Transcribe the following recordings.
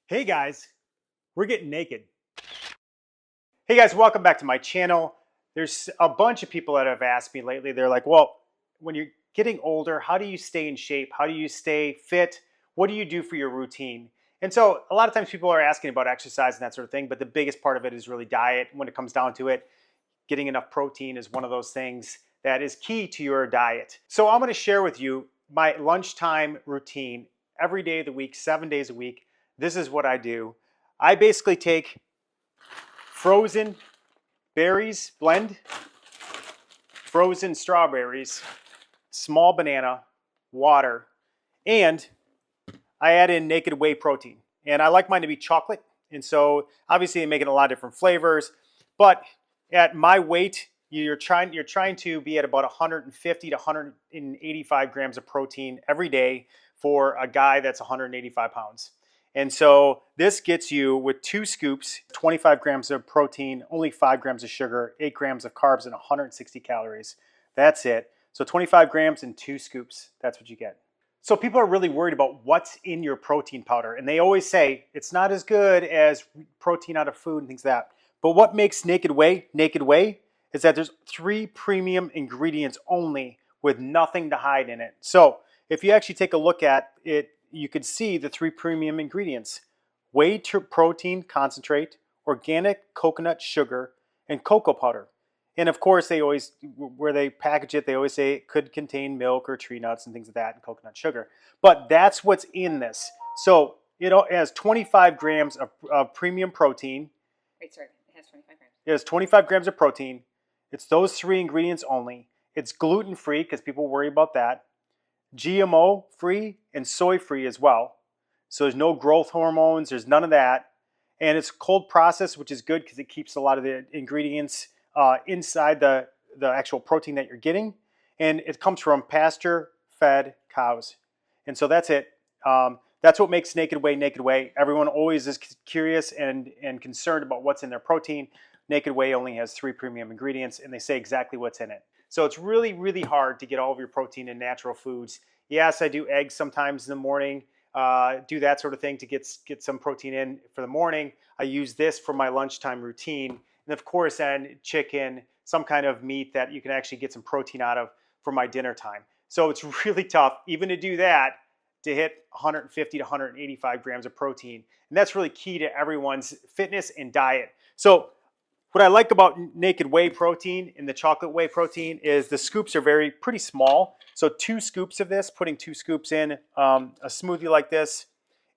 Hey guys, we're getting naked. Hey guys, welcome back to my channel. There's a bunch of people that have asked me lately. They're like, well, when you're getting older, how do you stay in shape? How do you stay fit? What do you do for your routine? And so a lot of times people are asking about exercise and that sort of thing, but the biggest part of it is really diet. When it comes down to it, getting enough protein is one of those things that is key to your diet. So I'm going to share with you my lunchtime routine every day of the week, 7 days a week. This is what I do. I basically take frozen berries, blend frozen strawberries, small banana, water, and I add in Naked Whey Protein. And I like mine to be chocolate. And so obviously they make it a lot of different flavors, but at my weight, you're trying to be at about 150 to 185 grams of protein every day for a guy that's 185 pounds. And so this gets you with 2 scoops, 25 grams of protein, only 5 grams of sugar, 8 grams of carbs, and 160 calories. That's it. So 25 grams and 2 scoops. That's what you get. So people are really worried about what's in your protein powder. And they always say it's not as good as protein out of food and things like that. But what makes Naked Whey is that there's 3 premium ingredients only with nothing to hide in it. So if you actually take a look at it, you could see the 3 premium ingredients: whey protein concentrate, organic coconut sugar, and cocoa powder. And of course, they always, where they package it, they always say it could contain milk or tree nuts and things like that, and coconut sugar. But that's what's in this. So it has 25 grams of premium protein. Wait, sorry, it has 25 grams. It has 25 grams of protein. It's those 3 ingredients only. It's gluten-free because people worry about that. GMO free and soy free as well. So there's no growth hormones, there's none of that. And it's cold processed, which is good because it keeps a lot of the ingredients inside the actual protein that you're getting. And it comes from pasture-fed cows. And so that's it. That's what makes Naked Whey Naked Whey. Everyone always is curious and concerned about what's in their protein. Naked Whey only has 3 premium ingredients, and they say exactly what's in it. So it's really, really hard to get all of your protein in natural foods. Yes, I do eggs sometimes in the morning, do that sort of thing to get some protein in for the morning. I use this for my lunchtime routine. And of course, then chicken, some kind of meat that you can actually get some protein out of for my dinner time. So it's really tough, even to do that, to hit 150 to 185 grams of protein. And that's really key to everyone's fitness and diet. So what I like about Naked Whey Protein and the chocolate whey protein is the scoops are pretty small. So 2 scoops of this, putting 2 scoops in a smoothie like this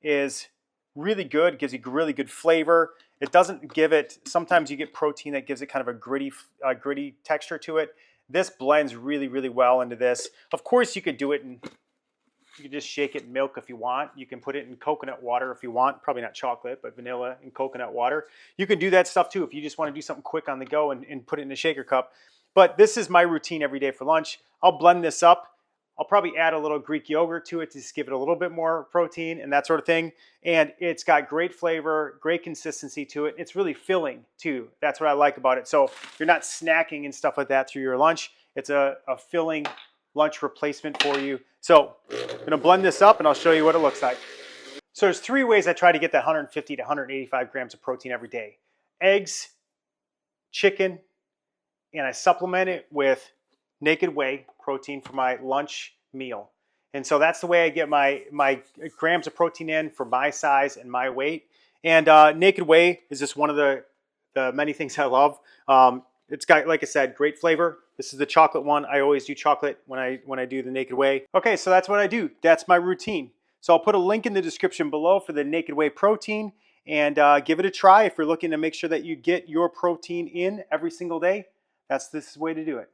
is really good. It gives you really good flavor. It doesn't give it, sometimes you get protein that gives it kind of a gritty texture to it. This blends really, really well into this. Of course, you could do it in, you can just shake it in milk if you want. You can put it in coconut water if you want. Probably not chocolate, but vanilla and coconut water. You can do that stuff too if you just want to do something quick on the go and put it in a shaker cup. But this is my routine every day for lunch. I'll blend this up. I'll probably add a little Greek yogurt to it to just give it a little bit more protein and that sort of thing. And it's got great flavor, great consistency to it. It's really filling too. That's what I like about it. So you're not snacking and stuff like that through your lunch. It's a filling lunch replacement for you. So I'm gonna blend this up and I'll show you what it looks like. So there's 3 ways I try to get that 150 to 185 grams of protein every day: eggs, chicken, and I supplement it with Naked Whey Protein for my lunch meal. And so that's the way I get my grams of protein in for my size and my weight. And Naked Whey is just one of the many things I love. It's got, like I said, great flavor. This is the chocolate one. I always do chocolate when I do the Naked Whey. Okay, so that's what I do. That's my routine. So I'll put a link in the description below for the Naked Whey Protein, and give it a try if you're looking to make sure that you get your protein in every single day. This is the way to do it.